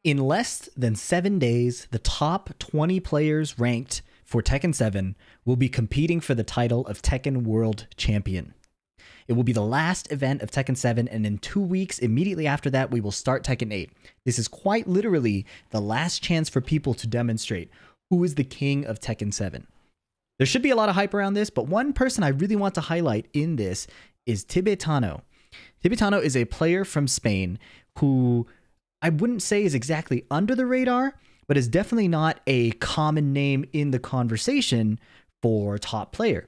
In less than 7 days, the top 20 players ranked for Tekken 7 will be competing for the title of Tekken World Champion. It will be the last event of Tekken 7, and in 2 weeks, immediately after that, we will start Tekken 8. This is quite literally the last chance for people to demonstrate who is the king of Tekken 7. There should be a lot of hype around this, but one person I really want to highlight in this is Tibetano. Tibetano is a player from Spain who I wouldn't say is exactly under the radar, but is definitely not a common name in the conversation for top player.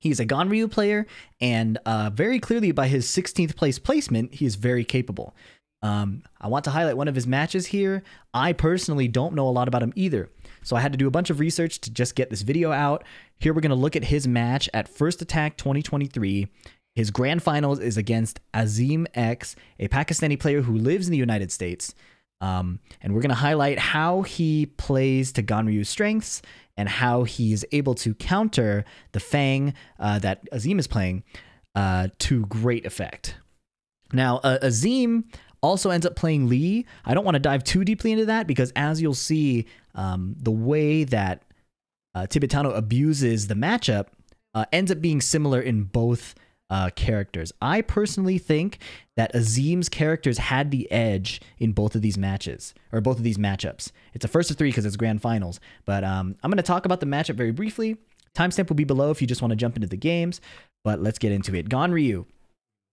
He's a Ganryu player, and very clearly by his 16th place placement, he is very capable. I want to highlight one of his matches here. I personally don't know a lot about him either, so I had to do a bunch of research to just get this video out. Here we're going to look at his match at First Attack 2023. His grand finals is against AzeemX, a Pakistani player who lives in the United States. And we're going to highlight how he plays to Ganryu's strengths and how he is able to counter the Feng that Azeem is playing to great effect. Now, Azeem also ends up playing Lee. I don't want to dive too deeply into that because, as you'll see, the way that Tibetano abuses the matchup ends up being similar in both characters. I personally think that Azeem's characters had the edge in both of these matches, or both of these matchups. It's a first of 3 because it's grand finals, but I'm going to talk about the matchup very briefly. Timestamp will be below if you just want to jump into the games, but let's get into it. Ganryu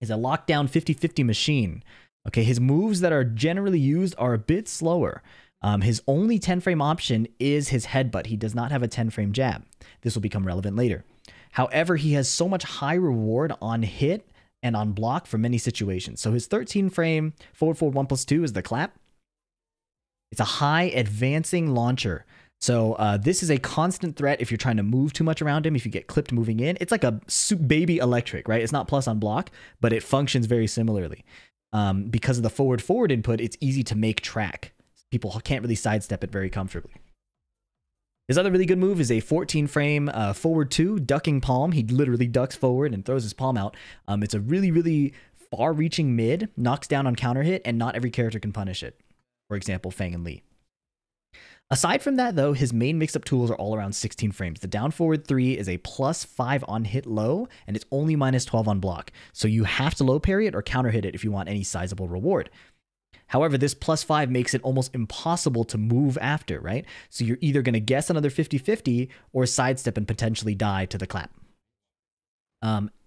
is a lockdown 50-50 machine. Okay, his moves that are generally used are a bit slower. His only 10-frame option is his headbutt. He does not have a 10-frame jab. This will become relevant later. However, he has so much high reward on hit and on block for many situations. So his 13-frame forward 1+2 is the clap. It's a high advancing launcher. So this is a constant threat if you're trying to move too much around him, if you get clipped moving in. It's like a baby electric, right? It's not plus on block, but it functions very similarly. Because of the forward input, it's easy to make track. People can't really sidestep it very comfortably. His other really good move is a 14-frame forward 2 ducking palm. He literally ducks forward and throws his palm out. It's a really, really far-reaching mid, knocks down on counter hit, and not every character can punish it. For example, Feng and Lee. Aside from that, though, his main mix-up tools are all around 16 frames. The down forward 3 is a +5 on hit low, and it's only -12 on block. So you have to low parry it or counter hit it if you want any sizable reward. However, this +5 makes it almost impossible to move after, right? So you're either going to guess another 50-50 or sidestep and potentially die to the clap.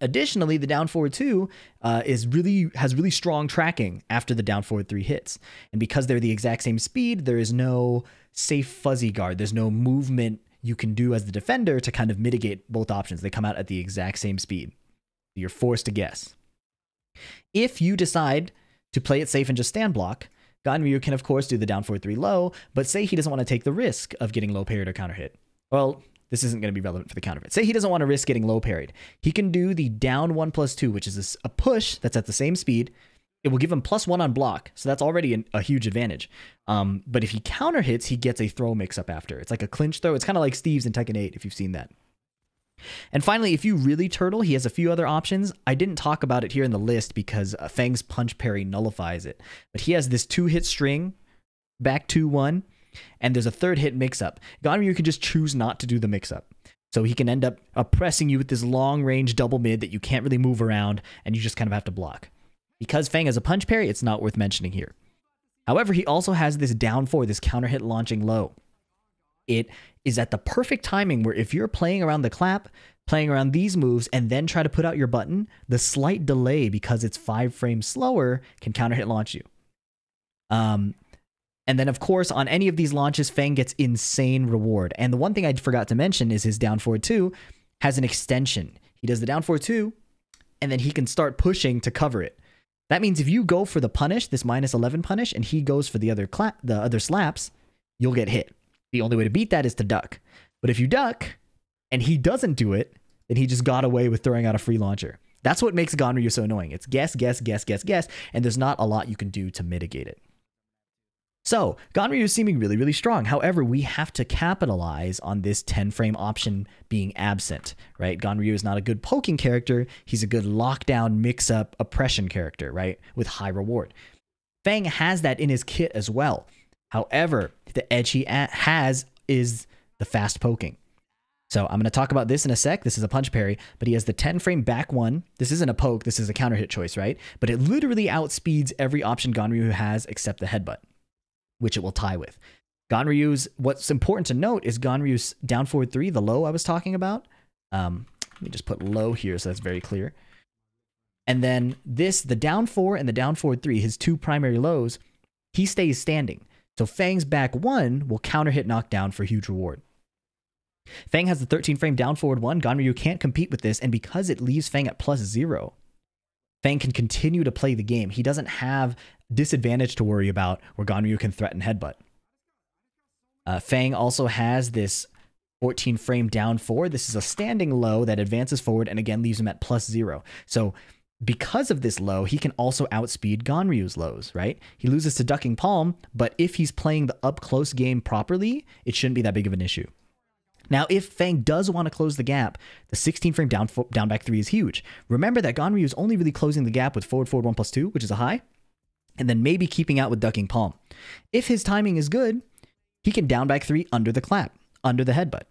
Additionally, the down forward 2 has really strong tracking after the down forward 3 hits. And because they're the exact same speed, there is no safe fuzzy guard. There's no movement you can do as the defender to kind of mitigate both options. They come out at the exact same speed. You're forced to guess. If you decide to play it safe and just stand block, Ganryu can of course do the down forward 3 low, but say he doesn't want to take the risk of getting low parried or counter hit. Well, this isn't going to be relevant for the counter hit. Say he doesn't want to risk getting low parried. He can do the down 1+2, which is a push that's at the same speed. It will give him +1 on block, so that's already a huge advantage. But if he counter hits, he gets a throw mix up after. It's like a clinch throw. It's kind of like Steve's in Tekken 8, if you've seen that. And finally, if you really turtle, he has a few other options. I didn't talk about it here in the list because Feng's punch parry nullifies it. But he has this 2-hit string, back 2-1, and there's a 3rd hit mix-up. Ganryu can just choose not to do the mix-up. So he can end up oppressing you with this long-range double mid that you can't really move around, and you just kind of have to block. Because Feng has a punch parry, it's not worth mentioning here. However, he also has this down 4, this counter hit launching low. It is at the perfect timing where if you're playing around the clap, playing around these moves, and then try to put out your button, the slight delay, because it's 5 frames slower, can counter hit launch you. And then, of course, on any of these launches, Feng gets insane reward. And the one thing I forgot to mention is his down forward 2 has an extension. He does the down forward 2, and then he can start pushing to cover it. That means if you go for the punish, this -11 punish, and he goes for the other slaps, you'll get hit. The only way to beat that is to duck. But if you duck and he doesn't do it, then he just got away with throwing out a free launcher. That's what makes Ganryu so annoying. It's guess, guess, guess, guess, guess, and there's not a lot you can do to mitigate it. So Ganryu is seeming really, really strong. However, we have to capitalize on this 10-frame option being absent, right? Ganryu is not a good poking character. He's a good lockdown, mix-up, oppression character, right? With high reward. Feng has that in his kit as well. However, the edge he has is the fast poking. So I'm going to talk about this in a sec. This is a punch parry, but he has the 10 frame back one. This isn't a poke. This is a counter hit choice, right? But it literally outspeeds every option Ganryu has except the headbutt, which it will tie with. Ganryu's, what's important to note is Ganryu's down forward 3, the low I was talking about. Let me just put low here so that's very clear. And then this, the down 4 and the down forward 3, his 2 primary lows, he stays standing. So Feng's back 1 will counter hit knockdown for huge reward. Feng has the 13 frame down forward 1. Ganryu can't compete with this, and because it leaves Feng at +0, Feng can continue to play the game. He doesn't have disadvantage to worry about where Ganryu can threaten headbutt. Feng also has this 14 frame down 4. This is a standing low that advances forward and again leaves him at +0. So because of this low, he can also outspeed Ganryu's lows, right? He loses to ducking palm, but if he's playing the up close game properly, it shouldn't be that big of an issue. Now, if Feng does want to close the gap, the 16 frame down back 3 is huge. Remember that Ganryu is only really closing the gap with forward 1+2, which is a high, and then maybe keeping out with ducking palm. If his timing is good, he can down back 3 under the clap, under the headbutt.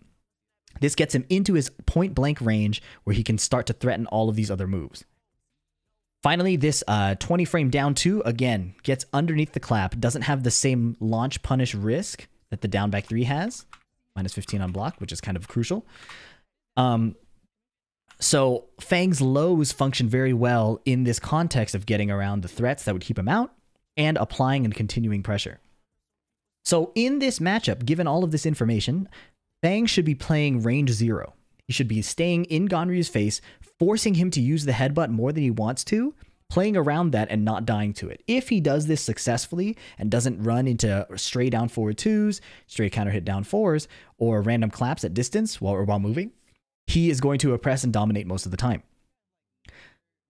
This gets him into his point blank range where he can start to threaten all of these other moves. Finally, this 20 frame down 2, again, gets underneath the clap, doesn't have the same launch punish risk that the down back 3 has. -15 on block, which is kind of crucial. So Feng's lows function very well in this context of getting around the threats that would keep him out and applying and continuing pressure. So in this matchup, given all of this information, Feng should be playing range 0. He should be staying in Ganryu's face, forcing him to use the headbutt more than he wants to, playing around that and not dying to it. If he does this successfully and doesn't run into stray down forward 2s, stray counter hit down 4s, or random claps at distance while moving, he is going to oppress and dominate most of the time.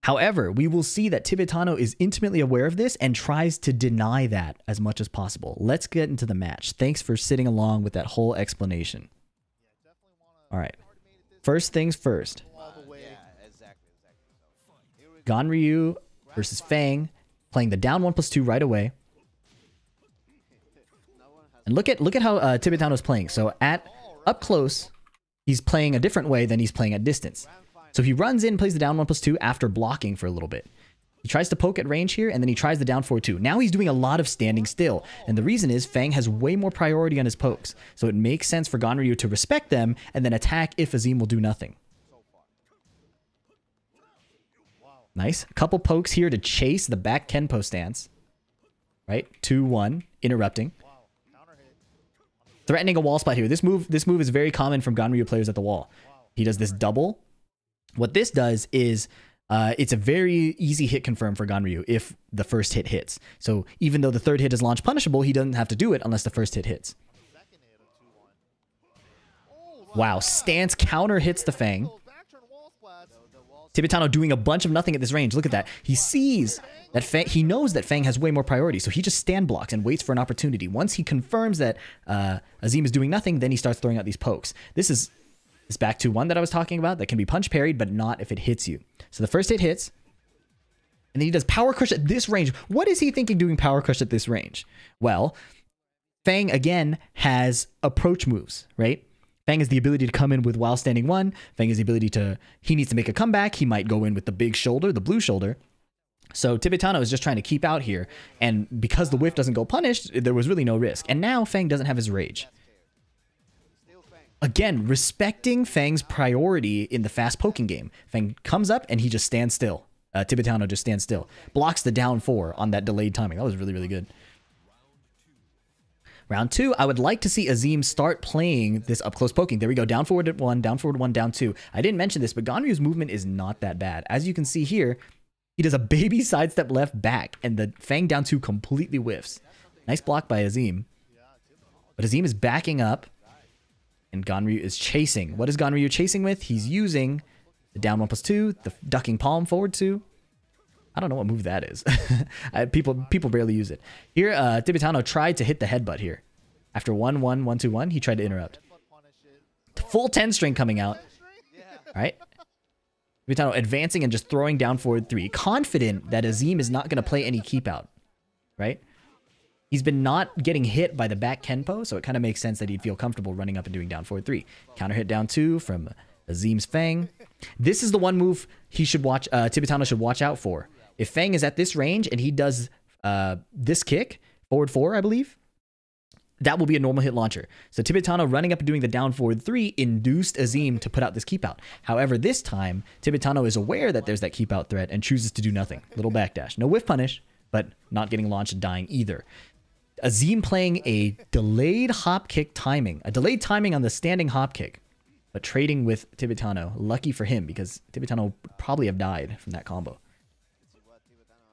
However, we will see that Tibetano is intimately aware of this and tries to deny that as much as possible. Let's get into the match. Thanks for sitting along with that whole explanation. All right. First things first. Ganryu versus Feng, playing the down 1+2 right away. And look at how Tibetano's playing. So at up close, he's playing a different way than he's playing at distance. So he runs in, plays the down 1+2 after blocking for a little bit. He tries to poke at range here, and then he tries the down 4-2. Now he's doing a lot of standing still. And the reason is Feng has way more priority on his pokes. So it makes sense for Ganryu to respect them and then attack if Azeem will do nothing. Nice. A couple pokes here to chase the back Kenpo stance. Right? 2-1. Interrupting. Threatening a wall spot here. This move is very common from Ganryu players at the wall. He does this double. What this does is it's a very easy hit confirm for Ganryu if the first hit hits. So even though the third hit is launch punishable, he doesn't have to do it unless the first hit hits. Wow. Stance counter hits the Feng. Tibetano doing a bunch of nothing at this range. Look at that. He sees that Feng, he knows that Feng has way more priority, so he just stand blocks and waits for an opportunity. Once he confirms that Azeem is doing nothing, then he starts throwing out these pokes. This is this back 2-1 that I was talking about that can be punch parried, but not if it hits you. So the first hit hits, and then he does power crush at this range. What is he thinking doing power crush at this range? Well, Feng, again, has approach moves, right? Feng has the ability to come in with while standing 1. Feng has the ability to, he needs to make a comeback. He might go in with the big shoulder, the blue shoulder. So Tibetano is just trying to keep out here. And because the whiff doesn't go punished, there was really no risk. And now Feng doesn't have his rage. Again, respecting Feng's priority in the fast poking game. Feng comes up and he just stands still. Tibetano just stands still. Blocks the down 4 on that delayed timing. That was really, really good. Round 2, I would like to see Azeem start playing this up-close poking. There we go. Down forward at 1, down forward 1, down 2. I didn't mention this, but Ganryu's movement is not that bad. As you can see here, he does a baby sidestep left back, and the Feng down 2 completely whiffs. Nice block by Azeem. But Azeem is backing up, and Ganryu is chasing. What is Ganryu chasing with? He's using the down 1+2, the ducking palm forward 2. I don't know what move that is. People barely use it. Here, Tibetano tried to hit the headbutt here. After 1-1, 1-2-1, he tried to interrupt. Full 10 string coming out. All right. Tibetano advancing and just throwing down forward 3. Confident that Azeem is not going to play any keep out. Right? He's been not getting hit by the back Kenpo, so it kind of makes sense that he'd feel comfortable running up and doing down forward 3. Counter hit down 2 from Azeem's Feng. This is the one move he should watch. Tibetano should watch out for. If Feng is at this range and he does this kick, forward 4, I believe, that will be a normal hit launcher. So Tibetano running up and doing the down forward 3 induced Azeem to put out this keep out. However, this time, Tibetano is aware that there's that keep out threat and chooses to do nothing. Little backdash. No whiff punish, but not getting launched and dying either. Azeem playing a delayed hop kick timing. A delayed timing on the standing hop kick, but trading with Tibetano. Lucky for him, because Tibetano would probably have died from that combo.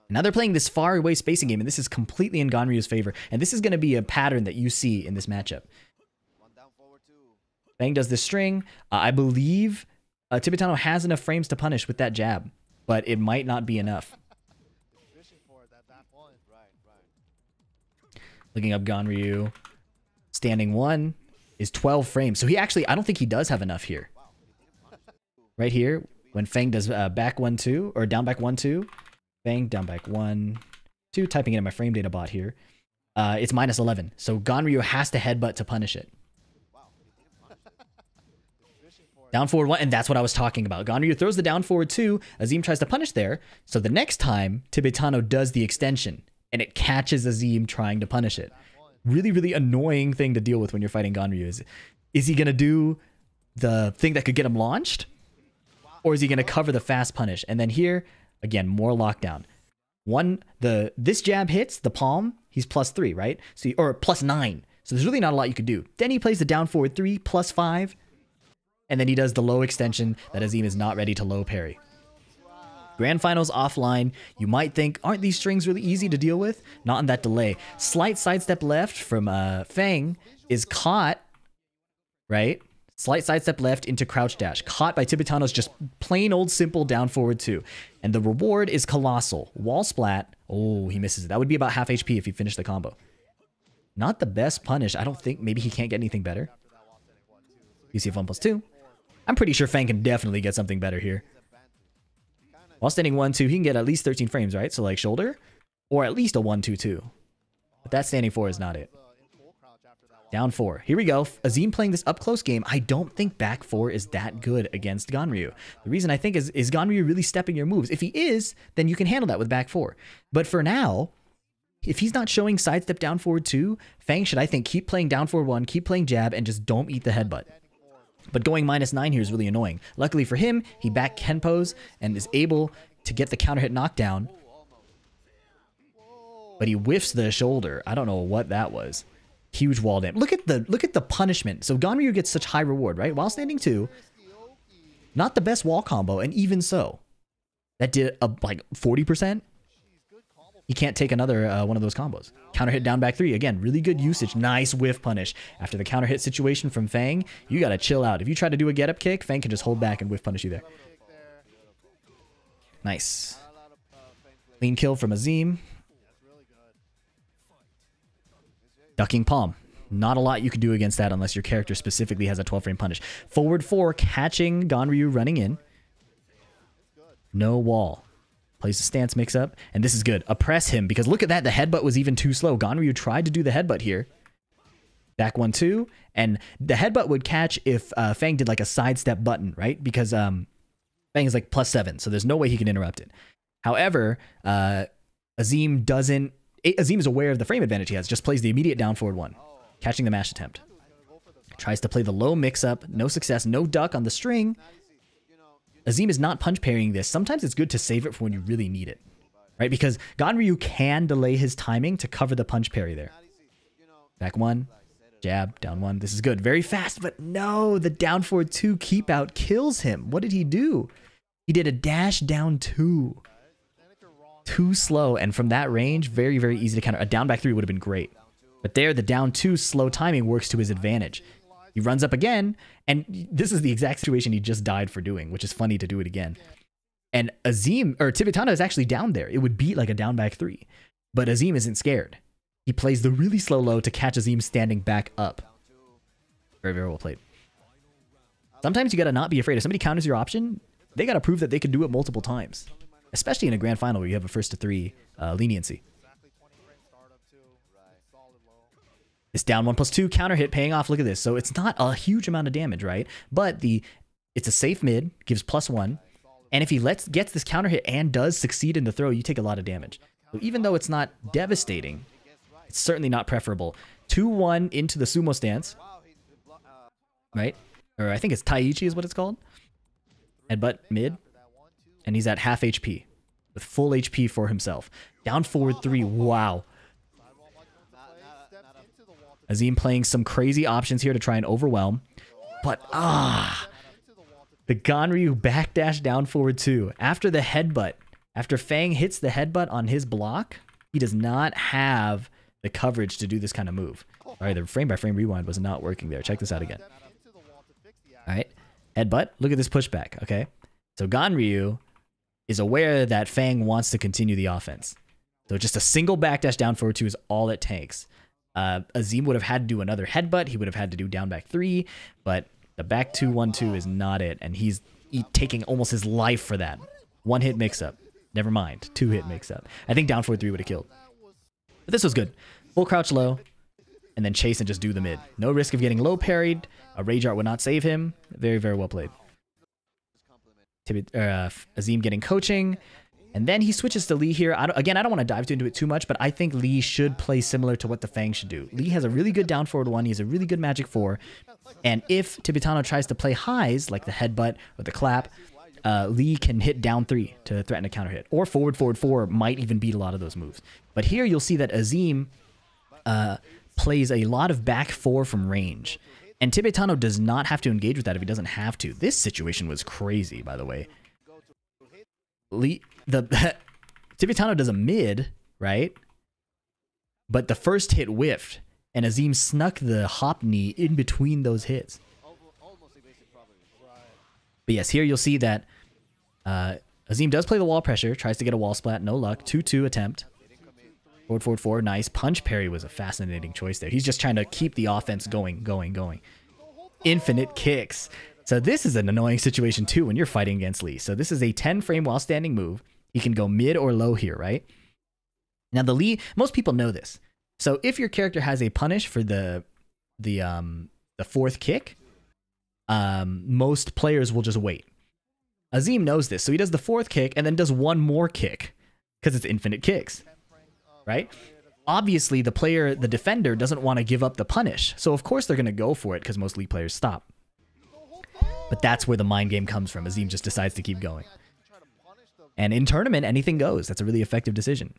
Now they're playing this far away spacing game, and this is completely in Ganryu's favor. And this is going to be a pattern that you see in this matchup. Feng does this string. I believe Tibetano has enough frames to punish with that jab, but it might not be enough. Looking up Ganryu. Standing 1 is 12 frames. So he actually, I don't think he does have enough here. Right here, when Feng does back 1-2, or down back 1-2. Feng, down back 1-2. Typing it in my frame data bot here. It's minus 11. So Ganryu has to headbutt to punish it. Down forward 1, and that's what I was talking about. Ganryu throws the down forward 2. Azeem tries to punish there. So the next time, Tibetano does the extension, and it catches Azeem trying to punish it. Really, really annoying thing to deal with when you're fighting Ganryu. Is he going to do the thing that could get him launched? Or is he going to cover the fast punish? And then here, again, more lockdown. This jab hits the palm, he's +3, right? So or +9. So there's really not a lot you could do. Then he plays the down forward 3, +5. And then he does the low extension that Azeem is not ready to low parry. Grand Finals offline, you might think, aren't these strings really easy to deal with? Not in that delay. Slight sidestep left from Feng is caught, right? Slight sidestep left into crouch dash. Caught by Tibetano's just plain old simple down forward 2. And the reward is colossal. Wall splat. Oh, he misses it. That would be about half HP if he finished the combo. Not the best punish. I don't think, maybe he can't get anything better. UCF 1+2. I'm pretty sure Feng can definitely get something better here. While standing 1-2, he can get at least 13 frames, right? So like shoulder, or at least a 1-2-2. But that standing 4 is not it. Down 4. Here we go. Azeem playing this up close game. I don't think back 4 is that good against Ganryu. The reason I think is Ganryu really stepping your moves? If he is, then you can handle that with back 4. But for now, if he's not showing sidestep down forward 2, Feng should, I think, keep playing down forward 1, keep playing jab, and just don't eat the headbutt. But going -9 here is really annoying. Luckily for him, he back Kenpos and is able to get the counter hit knockdown. But he whiffs the shoulder. I don't know what that was. Huge wall damage. Look at the punishment. So Ganryu gets such high reward, right? While standing 2, not the best wall combo, and even so, that did like 40%. He can't take another one of those combos. Counter hit down back 3. Again, really good usage. Nice whiff punish. After the counter hit situation from Feng, you got to chill out. If you try to do a get up kick, Feng can just hold back and whiff punish you there. Nice. Clean kill from Azeem. Ducking palm. Not a lot you can do against that unless your character specifically has a 12 frame punish. Forward 4, catching Ganryu running in. No wall. Plays the stance mix up, and this is good. Oppress him, because look at that. The headbutt was even too slow. Ganryu tried to do the headbutt here. Back 1-2, and the headbutt would catch if Feng did like a sidestep button, right? Because Feng is like +7, so there's no way he can interrupt it. However, Azeem is aware of the frame advantage he has. Just plays the immediate down forward 1, catching the mash attempt. Tries to play the low mix up, no success, no duck on the string. Azeem is not punch parrying this. Sometimes it's good to save it for when you really need it, right? Because Ganryu can delay his timing to cover the punch parry there. Back 1, jab, down 1. This is good. Very fast, but no, the down forward 2 keep out kills him. What did he do? He did a dash down 2. Too slow, and from that range, very, very easy to counter. A down back 3 would have been great. But there, the down 2 slow timing works to his advantage. He runs up again, and this is the exact situation he just died for doing, which is funny to do it again. And Tibetano is actually down there. It would beat like a down back 3. But Azeem isn't scared. He plays the really slow low to catch Azeem standing back up. Very, very well played. Sometimes you gotta not be afraid. If somebody counters your option, they gotta prove that they can do it multiple times. Especially in a grand final where you have a 1st to 3 leniency. This down 1+2 counter hit paying off. Look at this. So it's not a huge amount of damage, right? But it's a safe mid, gives +1. And if he gets this counter hit and does succeed in the throw, you take a lot of damage. So even though it's not devastating, it's certainly not preferable. 2-1 into the sumo stance, right? Or I think it's Taichi is what it's called. Headbutt mid, and he's at half HP with full HP for himself. Down forward 3, wow. Azeem playing some crazy options here to try and overwhelm. But, the Ganryu backdash down forward 2. After the headbutt, after Feng hits the headbutt on his block, he does not have the coverage to do this kind of move. All right, the frame-by-frame rewind was not working there. Check this out again. All right, headbutt. Look at this pushback, okay? So Ganryu is aware that Feng wants to continue the offense. So just a single backdash down forward 2 is all it takes. Azeem would have had to do another headbutt. He would have had to do down back 3, but the back 2-1-2 is not it, and he's taking almost his life for that. 1-hit mix-up. Never mind. 2-hit mix-up. I think down forward 3 would have killed. But this was good. Full crouch low, and then chase and just do the mid. No risk of getting low parried. A rage art would not save him. Very, very well played. Azeem getting coaching. And then he switches to Lee here. I don't want to dive into it too much, but I think Lee should play similar to what the Feng should do. Lee has a really good down forward 1. He has a really good magic 4. And if Tibetano tries to play highs, like the headbutt or the clap, Lee can hit down 3 to threaten a counter hit. Or forward 4 might even beat a lot of those moves. But here you'll see that Azeem plays a lot of back 4 from range. And Tibetano does not have to engage with that if he doesn't have to. This situation was crazy, by the way. Tibetano does a mid, right? But the first hit whiffed, and Azeem snuck the hop knee in between those hits. But yes, here you'll see that Azeem does play the wall pressure, tries to get a wall splat, no luck. 2-2 attempt. Forward 4, nice. Punch parry was a fascinating choice there. He's just trying to keep the offense going. Infinite kicks. So this is an annoying situation too when you're fighting against Lee. So this is a 10 frame while standing move. He can go mid or low here, right? Now the Lee, most people know this. So if your character has a punish for the fourth kick, most players will just wait. Azeem knows this, so he does the fourth kick and then does one more kick because it's infinite kicks, right? Obviously, the defender doesn't want to give up the punish, so of course they're going to go for it because most League players stop. But that's where the mind game comes from. Azeem just decides to keep going. And in tournament, anything goes. That's a really effective decision.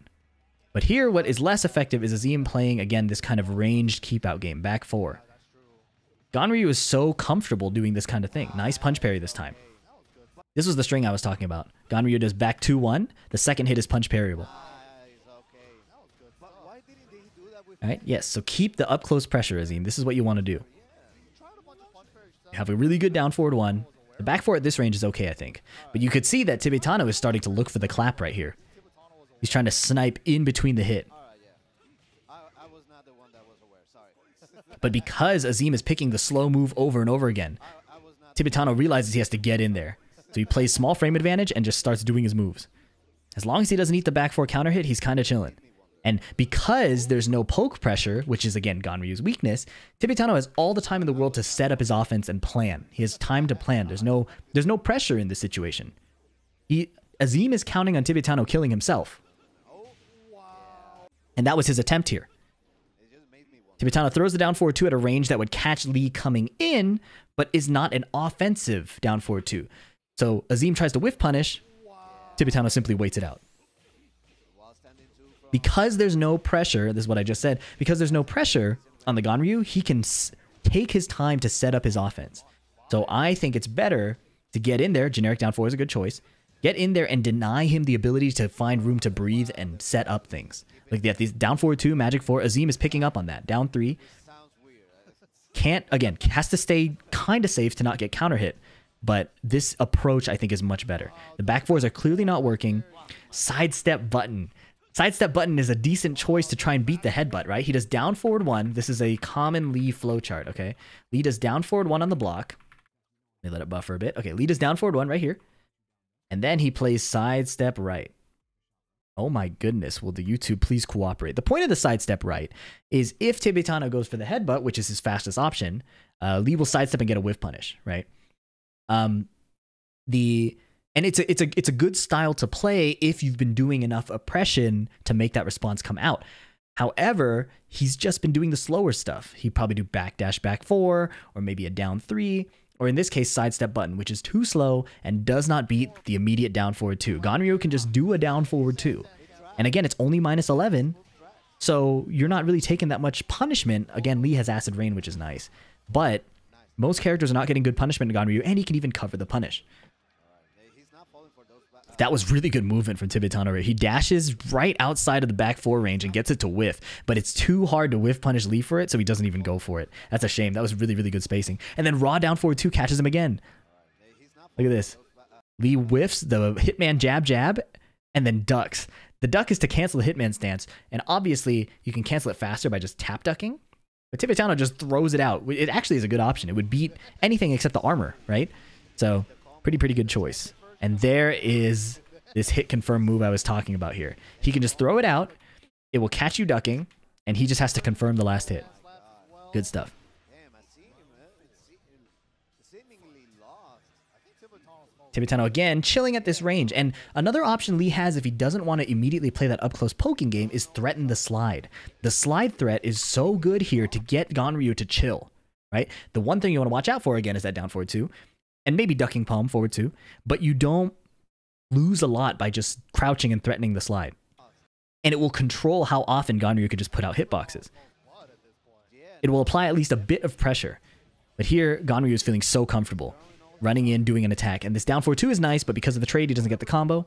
But here, what is less effective is Azeem playing, again, this kind of ranged keep-out game, back 4. Ganryu is so comfortable doing this kind of thing. Nice punch parry this time. This was the string I was talking about. Ganryu does back 2-1. The second hit is punch parryable. Alright, yes, so keep the up-close pressure, Azeem. This is what you want to do. You have a really good down forward 1. The back 4 at this range is okay, I think. But you could see that Tibetano is starting to look for the clap right here. He's trying to snipe in between the hit. But because Azeem is picking the slow move over and over again, Tibetano realizes he has to get in there. So he plays small frame advantage and just starts doing his moves. As long as he doesn't eat the back 4 counter hit, he's kind of chilling. And because there's no poke pressure, which is, again, Ganryu's weakness, Tibetano has all the time in the world to set up his offense and plan. He has time to plan. There's no pressure in this situation. Azeem is counting on Tibetano killing himself. And that was his attempt here. Tibetano throws the down forward 2 at a range that would catch Lee coming in, but is not an offensive down forward 2. So Azeem tries to whiff punish. Tibetano simply waits it out. Because there's no pressure, this is what I just said, because there's no pressure on the Ganryu, he can take his time to set up his offense. So I think it's better to get in there. Generic down 4 is a good choice. Get in there and deny him the ability to find room to breathe and set up things. Like these down forward 2, magic 4, Azeem is picking up on that. Down 3. Has to stay kind of safe to not get counter hit. But this approach, I think, is much better. The back 4s are clearly not working. Sidestep button. Sidestep button is a decent choice to try and beat the headbutt, right? He does down forward 1. This is a common Lee flowchart, okay? Lee does down forward 1 on the block. Let me let it buffer a bit. Okay, Lee does down forward 1 right here. And then he plays sidestep right. Oh my goodness, will the YouTube please cooperate? The point of the sidestep, right, is if Tibetano goes for the headbutt, which is his fastest option, Lee will sidestep and get a whiff punish, right? And it's a good style to play if you've been doing enough oppression to make that response come out. However, he's just been doing the slower stuff. He'd probably do backdash back 4, or maybe a down 3, or in this case, sidestep button, which is too slow and does not beat the immediate down forward 2. Ganryu can just do a down forward 2. And again, it's only minus 11, so you're not really taking that much punishment. Again, Lee has acid rain, which is nice. But most characters are not getting good punishment in Ganryu, and he can even cover the punish. That was really good movement from Tibetano. He dashes right outside of the back 4 range and gets it to whiff, but it's too hard to whiff punish Lee for it, so he doesn't even go for it. That's a shame. That was really, really good spacing. And then raw down forward 2 catches him again. Look at this. Lee whiffs the Hitman jab jab and then ducks. The duck is to cancel the Hitman stance, and obviously you can cancel it faster by just tap ducking, but Tibetano just throws it out. It actually is a good option. It would beat anything except the armor, right? So pretty good choice. And there is this hit confirm move I was talking about here. He can just throw it out, it will catch you ducking, and he just has to confirm the last hit. Good stuff. Tibetano again, chilling at this range. And another option Lee has if he doesn't want to immediately play that up-close poking game is threaten the slide. The slide threat is so good here to get Ganryu to chill, right? The one thing you want to watch out for, again, is that down forward 2. And maybe ducking palm forward 2. But you don't lose a lot by just crouching and threatening the slide. And it will control how often Ganryu could just put out hitboxes. It will apply at least a bit of pressure. But here, Ganryu is feeling so comfortable. Running in, doing an attack. And this down forward 2 is nice, but because of the trade, he doesn't get the combo.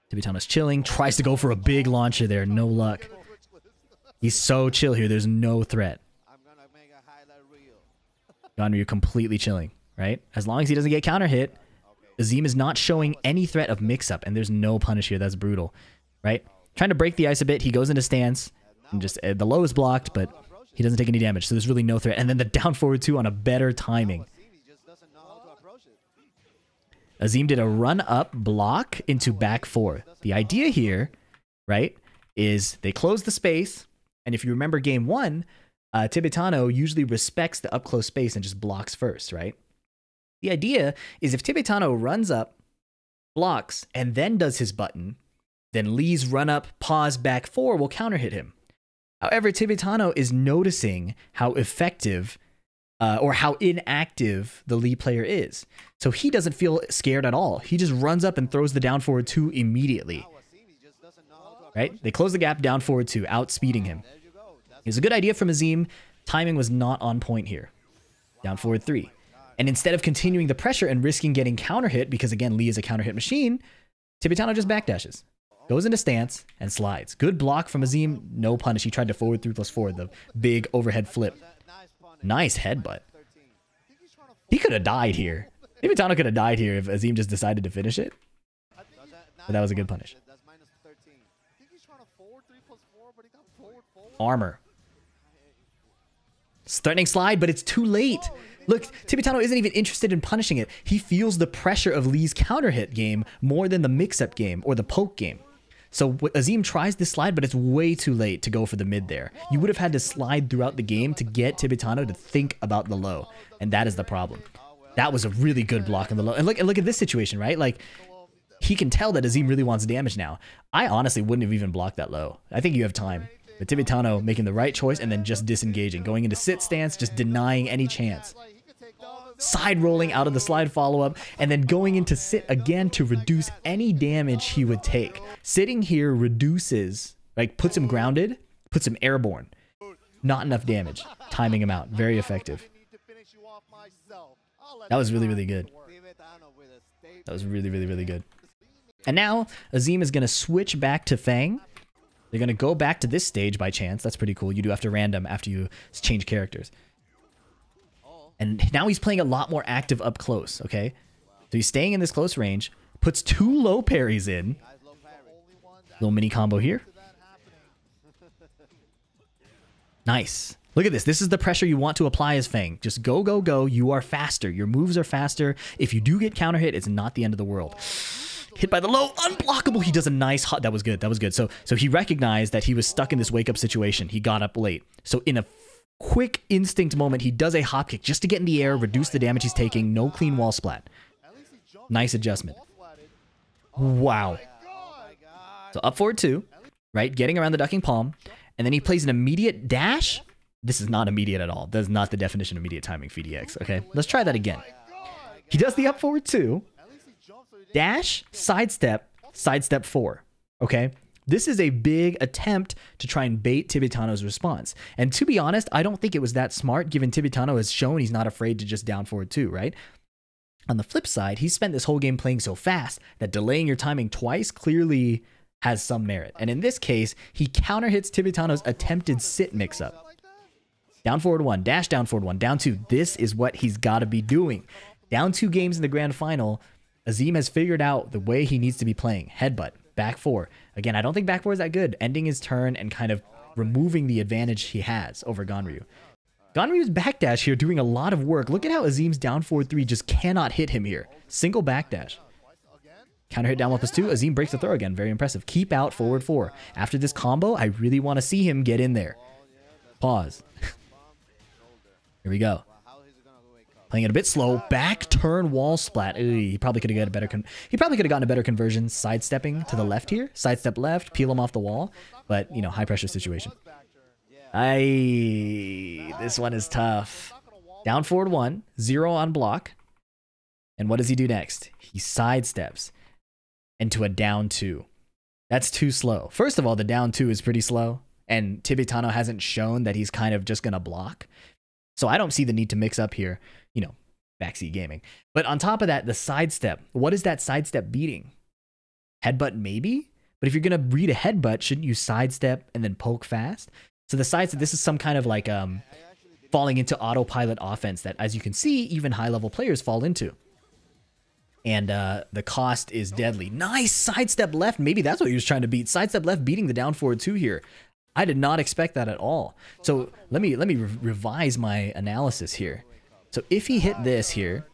Tibetano's chilling. Tries to go for a big launcher there. No luck. He's so chill here. There's no threat. Ganryu completely chilling, right? As long as he doesn't get counter hit, Azeem is not showing any threat of mix-up, and there's no punish here. That's brutal, right? Trying to break the ice a bit. He goes into stance, and just the low is blocked, but he doesn't take any damage, so there's really no threat. And then the down forward 2 on a better timing. Azeem did a run-up block into back 4. The idea here, right, is they close the space, and if you remember game 1, Tibetano usually respects the up-close space and just blocks first, right? The idea is if Tibetano runs up, blocks, and then does his button, then Lee's run-up, pause, back 4 will counter-hit him. However, Tibetano is noticing how effective or how inactive the Lee player is. So he doesn't feel scared at all. He just runs up and throws the down forward 2 immediately. Right? They close the gap, down forward 2, outspeeding him. It was a good idea from Azeem. Timing was not on point here. Down forward 3. And instead of continuing the pressure and risking getting counter hit, because again, Lee is a counter hit machine, Tibetano just backdashes. Goes into stance and slides. Good block from Azeem. No punish. He tried to forward 3+4, the big overhead flip. Nice headbutt. He could have died here. Tibetano could have died here if Azeem just decided to finish it. But that was a good punish. Armor. Threatening slide, but it's too late. Look, Tibetano isn't even interested in punishing it. He feels the pressure of Lee's counter hit game more than the mix-up game or the poke game. So Azeem tries this slide, but it's way too late to go for the mid there. You would have had to slide throughout the game to get Tibetano to think about the low. And that is the problem. That was a really good block on the low. And look at this situation, right? Like, he can tell that Azeem really wants damage now. I honestly wouldn't have even blocked that low. I think you have time. But Tibetano making the right choice and then just disengaging. Going into sit stance, just denying any chance. Side rolling out of the slide follow-up, and then going into sit again to reduce any damage he would take. Sitting here reduces, like, puts him grounded, puts him airborne. Not enough damage. Timing him out. Very effective. That was really, really good. That was really, really, really good. And now, Azeem is going to switch back to Feng. They're going to go back to this stage by chance. That's pretty cool. You do after random after you change characters. And now he's playing a lot more active up close, okay? So he's staying in this close range, puts 2 low parries in. Little mini combo here. Nice. Look at this. This is the pressure you want to apply as Feng. Just go, go, go. You are faster. Your moves are faster. If you do get counter hit, it's not the end of the world. Hit by the low, unblockable. He does a nice hot. That was good. That was good. So he recognized that he was stuck in this wake up situation. He got up late. So in a quick instinct moment, he does a hop kick just to get in the air, reduce the damage he's taking. No clean wall splat. Nice adjustment. Wow. So up forward 2, right? Getting around the ducking palm. And then he plays an immediate dash. This is not immediate at all. That's not the definition of immediate timing, PhiDX. Okay, let's try that again. He does the up forward 2. Dash, sidestep, sidestep 4. Okay? This is a big attempt to try and bait Tibetano's response. And to be honest, I don't think it was that smart, given Tibetano has shown he's not afraid to just down forward 2, right? On the flip side, he spent this whole game playing so fast that delaying your timing twice clearly has some merit. And in this case, he counter hits Tibetano's attempted sit mix-up. Down forward 1, dash down forward 1, down 2. This is what he's got to be doing. Down 2 games in the grand final, Azeem has figured out the way he needs to be playing. Headbutt, back 4. Again, I don't think back 4 is that good. Ending his turn and kind of removing the advantage he has over Ganryu. Ganryu's backdash here doing a lot of work. Look at how Azeem's down forward 3 just cannot hit him here. Single backdash. Counter hit down 1+2. Azeem breaks the throw again. Very impressive. Keep out forward 4. After this combo, I really want to see him get in there. Pause. Here we go. Playing it a bit slow. Back turn wall splat. He probably could have gotten a better conversion sidestepping to the left here. Sidestep left, peel him off the wall. But, you know, high pressure situation. This one is tough. Down forward 1, 0 on block. And what does he do next? He sidesteps into a down 2. That's too slow. First of all, the down 2 is pretty slow. And Tibetano hasn't shown that he's kind of just going to block. So I don't see the need to mix up here, you know, backseat gaming. But on top of that, the sidestep. What is that sidestep beating? Headbutt maybe? But if you're going to read a headbutt, shouldn't you sidestep and then poke fast? So the sidestep, this is some kind of like falling into autopilot offense that, as you can see, even high-level players fall into. And the cost is deadly. Nice sidestep left. Maybe that's what he was trying to beat. Sidestep left beating the down forward 2 here. I did not expect that at all. So let me revise my analysis here. So if he hit this here,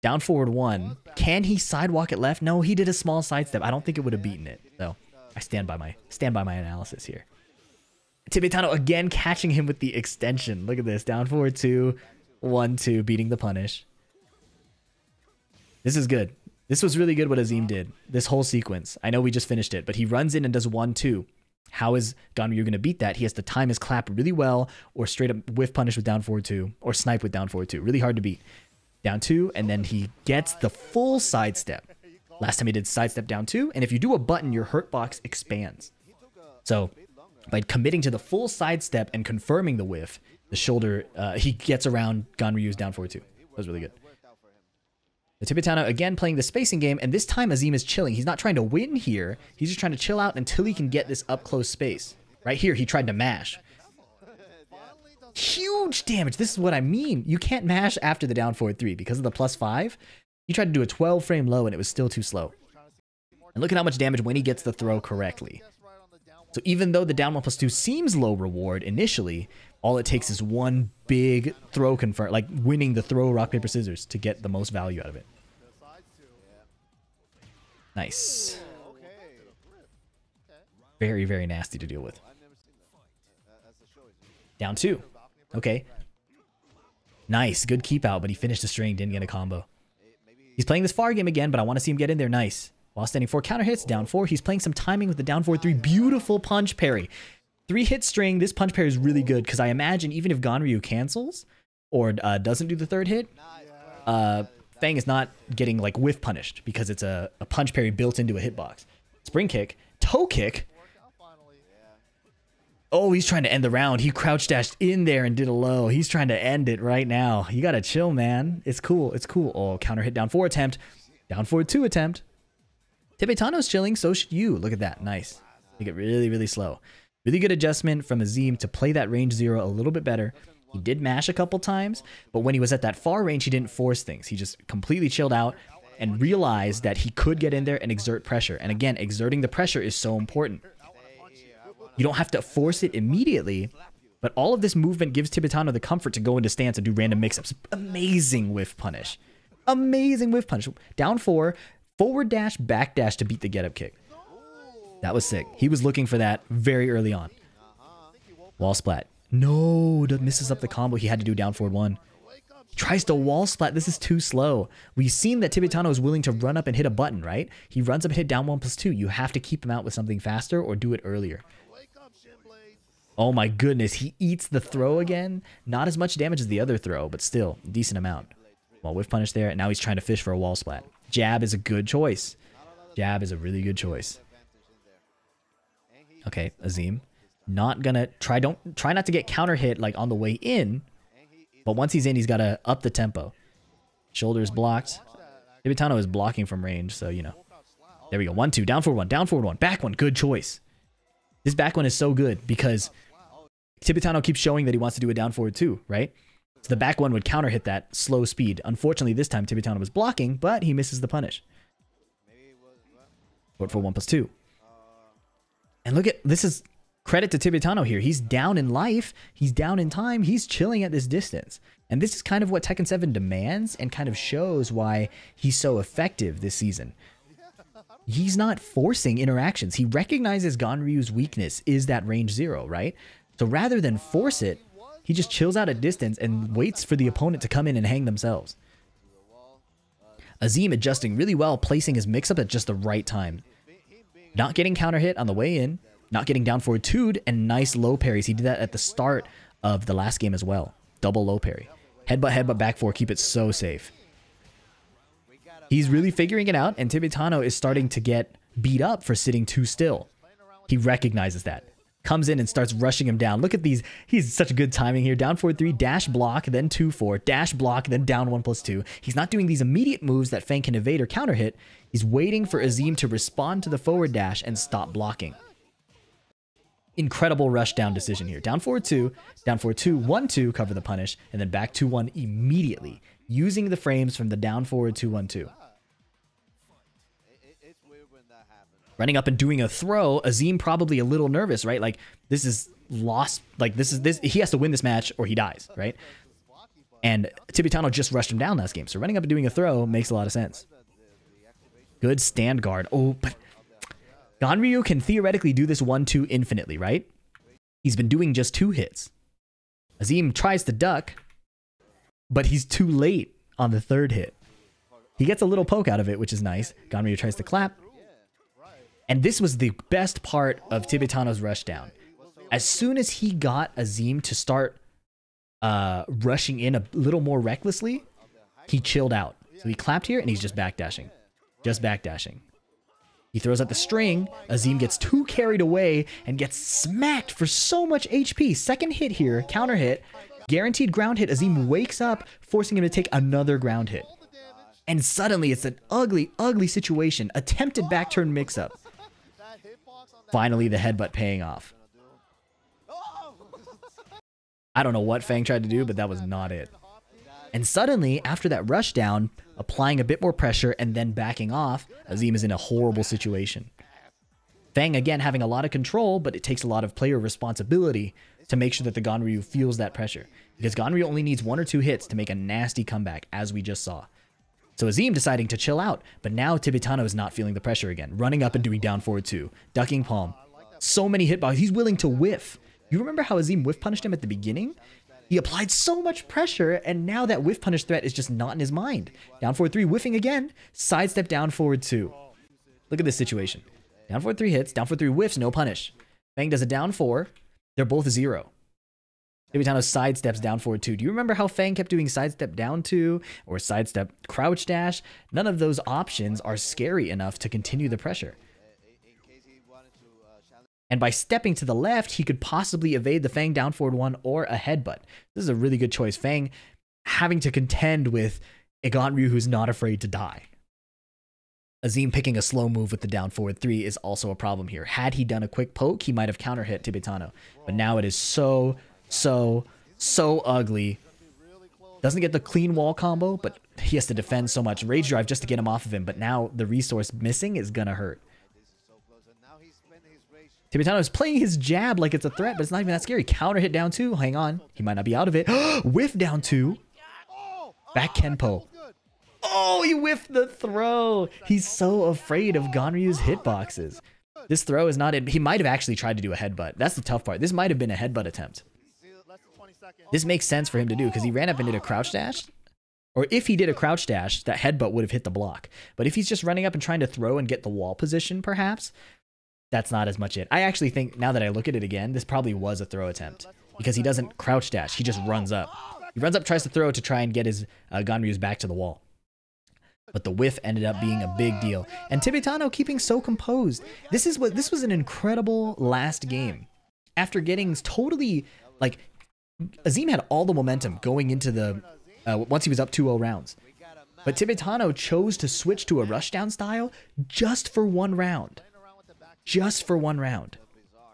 down forward 1, can he sidewalk it left? No, he did a small sidestep. I don't think it would have beaten it. So I stand by my analysis here. Tibetano again catching him with the extension. Look at this. Down forward 2, 1-2, beating the punish. This is good. This was really good what Azeem did. This whole sequence. I know we just finished it, but he runs in and does 1-2. How is Ganryu going to beat that? He has to time his clap really well, or straight up whiff punish with down forward 2, or snipe with down forward 2. Really hard to beat. Down 2, and then he gets the full sidestep. Last time he did sidestep down 2, and if you do a button, your hurt box expands. So by committing to the full sidestep and confirming the whiff, the shoulder, he gets around Ganryu's down forward 2. That was really good. The Tibetano again playing the spacing game, and this time Azeem is chilling. He's not trying to win here. He's just trying to chill out until he can get this up close space. Right here, he tried to mash. Huge damage. This is what I mean. You can't mash after the down forward 3 because of the +5. He tried to do a 12 frame low and it was still too slow. And look at how much damage when he gets the throw correctly. So even though the down 1+2 seems low reward initially, all it takes is one big throw confirm, like winning the throw rock, paper, scissors to get the most value out of it. Nice. Very, very nasty to deal with. Down 2. Okay. Nice. Good keep out, but he finished the string, didn't get a combo. He's playing this far game again, but I want to see him get in there. Nice. While standing 4 counter hits, down 4. He's playing some timing with the down 4-3. Beautiful punch parry. 3-hit string. This punch parry is really good because I imagine even if Ganryu cancels or doesn't do the 3rd hit, Feng is not getting like whiff punished because it's a punch parry built into a hitbox. Spring kick. Toe kick. Oh, he's trying to end the round. He crouch dashed in there and did a low. He's trying to end it right now. You got to chill, man. It's cool. It's cool. Oh, counter hit down 4 attempt. Down forward 2 attempt. Tibetano's chilling. So should you. Look at that. Nice. Make it really, really slow. Really good adjustment from Azeem to play that range 0 a little bit better. He did mash a couple times, but when he was at that far range, he didn't force things. He just completely chilled out and realized that he could get in there and exert pressure. And again, exerting the pressure is so important. You don't have to force it immediately, but all of this movement gives Tibetano the comfort to go into stance and do random mix-ups. Amazing whiff punish. Amazing whiff punish. Down 4, Forward dash, back dash to beat the get up kick. That was sick. He was looking for that very early on. Wall splat. No, that misses up the combo. He had to do down forward one. Tries to wall splat. This is too slow. We've seen that Tibetano is willing to run up and hit a button, right? He runs up and hit down 1+2. You have to keep him out with something faster or do it earlier. Oh my goodness. He eats the throw again. Not as much damage as the other throw, but still, decent amount. Well, whiff punish there. And now he's trying to fish for a wall splat. Jab is a good choice. Jab is a really good choice. Okay, Azeem. Not gonna try not to get counter hit like on the way in. But once he's in, he's gotta up the tempo. Shoulders blocked. Tibetano is blocking from range, so you know. There we go. 1-2. Down forward one. Down forward one. Back one. Good choice. This back one is so good because Tibetano keeps showing that he wants to do a down forward too, right? So the back one would counter hit that slow speed. Unfortunately, this time Tibetano was blocking, but he misses the punish. Forward for 1+2. And look at this is credit to Tibetano here. He's down in life. He's down in time. He's chilling at this distance. And this is kind of what Tekken 7 demands and kind of shows why he's so effective this season. He's not forcing interactions. He recognizes Ganryu's weakness is that range 0, right? So rather than force it, he just chills out at distance and waits for the opponent to come in and hang themselves. Azeem adjusting really well, placing his mix-up at just the right time. Not getting counter hit on the way in, not getting down forward 2'd, and nice low parries. He did that at the start of the last game as well. Double low parry. Headbutt, back 4, keep it so safe. He's really figuring it out, and Tibetano is starting to get beat up for sitting too still. He recognizes that. Comes in and starts rushing him down. Look at these. He's such good timing here. Down forward 3, dash block, then 2-4, dash block, then down 1+2. He's not doing these immediate moves that Feng can evade or counter hit. He's waiting for Azeem to respond to the forward dash and stop blocking. Incredible rush down decision here. Down forward 2, down forward 2, 1-2, cover the punish, and then back 2-1 immediately, using the frames from the down forward 2-1-2. Running up and doing a throw, Azeem probably a little nervous, right? Like, this is lost. Like, this he has to win this match or he dies, right? And Tibetano just rushed him down last game. So running up and doing a throw makes a lot of sense. Good stand guard. Oh, but Ganryu can theoretically do this 1-2 infinitely, right? He's been doing just 2 hits. Azeem tries to duck, but he's too late on the 3rd hit. He gets a little poke out of it, which is nice. Ganryu tries to clap. And this was the best part of Tibetano's rush down. As soon as he got Azeem to start rushing in a little more recklessly, he chilled out. So he clapped here and he's just backdashing. Just backdashing. He throws out the string. Azeem gets too carried away and gets smacked for so much HP. 2nd hit here, counter hit. Guaranteed ground hit. Azeem wakes up, forcing him to take another ground hit. And suddenly it's an ugly, ugly situation. Attempted back turn mix-up. Finally, the headbutt paying off. I don't know what Feng tried to do, but that was not it. And suddenly, after that rush down, applying a bit more pressure and then backing off, Azeem is in a horrible situation. Feng, again, having a lot of control, but it takes a lot of player responsibility to make sure that the Ganryu feels that pressure. Because Ganryu only needs 1 or 2 hits to make a nasty comeback, as we just saw. So Azeem deciding to chill out, but now Tibetano is not feeling the pressure again. Running up and doing down forward 2. Ducking palm. So many hitboxes. He's willing to whiff. You remember how Azeem whiff punished him at the beginning? He applied so much pressure, and now that whiff punish threat is just not in his mind. Down forward 3, whiffing again. Sidestep down forward 2. Look at this situation. Down forward 3 hits. Down forward 3 whiffs. No punish. Feng does a down 4. They're both 0. Tibetano sidesteps down forward 2. Do you remember how Feng kept doing sidestep down 2 or sidestep crouch dash? None of those options are scary enough to continue the pressure. And by stepping to the left, he could possibly evade the Feng down forward 1 or a headbutt. This is a really good choice. Feng having to contend with a Ganryu who's not afraid to die. Azeem picking a slow move with the down forward 3 is also a problem here. Had he done a quick poke, he might have counter hit Tibetano. But now it is so ugly. Doesn't get the clean wall combo, but he has to defend so much. Rage drive just to get him off of him, but now the resource missing is gonna hurt. Tibetano is playing his jab like it's a threat, but it's not even that scary. Counter hit down 2. Hang on. He might not be out of it. Whiff down 2. Back Kenpo. Oh, he whiffed the throw. He's so afraid of Ganryu's hitboxes. This throw is not in. He might have actually tried to do a headbutt. That's the tough part. This might have been a headbutt attempt. This makes sense for him to do because he ran up and did a crouch dash. Or if he did a crouch dash, that headbutt would have hit the block. But if he's just running up and trying to throw and get the wall position, perhaps, that's not as much it. I actually think, now that I look at it again, this probably was a throw attempt. Because he doesn't crouch dash. He just runs up. He runs up, tries to throw to try and get his Ganryu's back to the wall. But the whiff ended up being a big deal. And Tibetano keeping so composed. This was an incredible last game. After getting totally, like, Azeem had all the momentum going into the, once he was up 2-0 rounds. But Tibetano chose to switch to a rushdown style just for one round. Just for one round.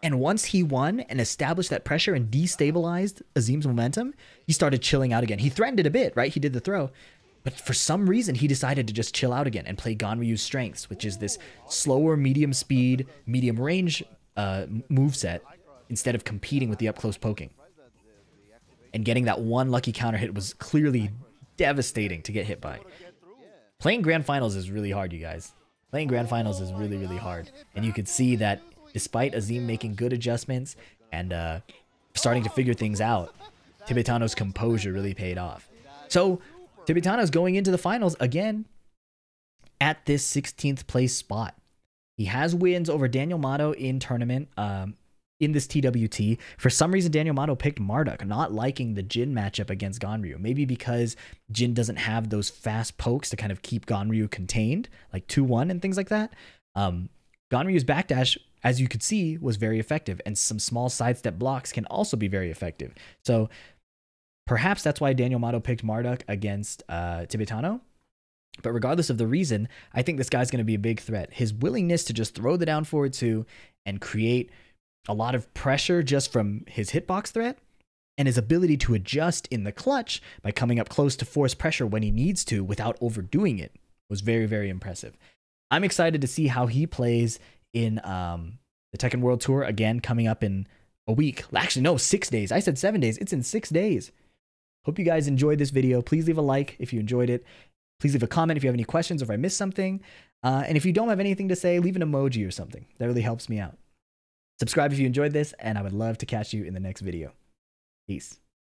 And once he won and established that pressure and destabilized Azeem's momentum, he started chilling out again. He threatened it a bit, right? He did the throw. But for some reason, he decided to just chill out again and play Ganryu's strengths, which is this slower, medium speed, medium range moveset, instead of competing with the up-close poking. And getting that one lucky counter hit was clearly devastating to get hit by. Playing Grand Finals is really hard, you guys. Playing Grand Finals is really, really hard. And you could see that despite Azeem making good adjustments and starting to figure things out, Tibetano's composure really paid off. So Tibetano's going into the finals again at this 16th place spot. He has wins over Daniel Mato in tournament in this TWT. For some reason, Daniel Mato picked Marduk, not liking the Jin matchup against Ganryu. Maybe because Jin doesn't have those fast pokes to kind of keep Ganryu contained, like 2-1 and things like that. Ganryu's backdash, as you could see, was very effective, and some small sidestep blocks can also be very effective. So perhaps that's why Daniel Mato picked Marduk against Tibetano. But regardless of the reason, I think this guy's going to be a big threat. His willingness to just throw the down forward 2 and create a lot of pressure just from his hitbox threat, and his ability to adjust in the clutch by coming up close to force pressure when he needs to without overdoing it was very, very impressive. I'm excited to see how he plays in the Tekken World Tour, again, coming up in a week. Actually, no, 6 days. I said 7 days. It's in 6 days. Hope you guys enjoyed this video. Please leave a like if you enjoyed it. Please leave a comment if you have any questions or if I missed something. And if you don't have anything to say, leave an emoji or something. That really helps me out. Subscribe if you enjoyed this, and I would love to catch you in the next video. Peace.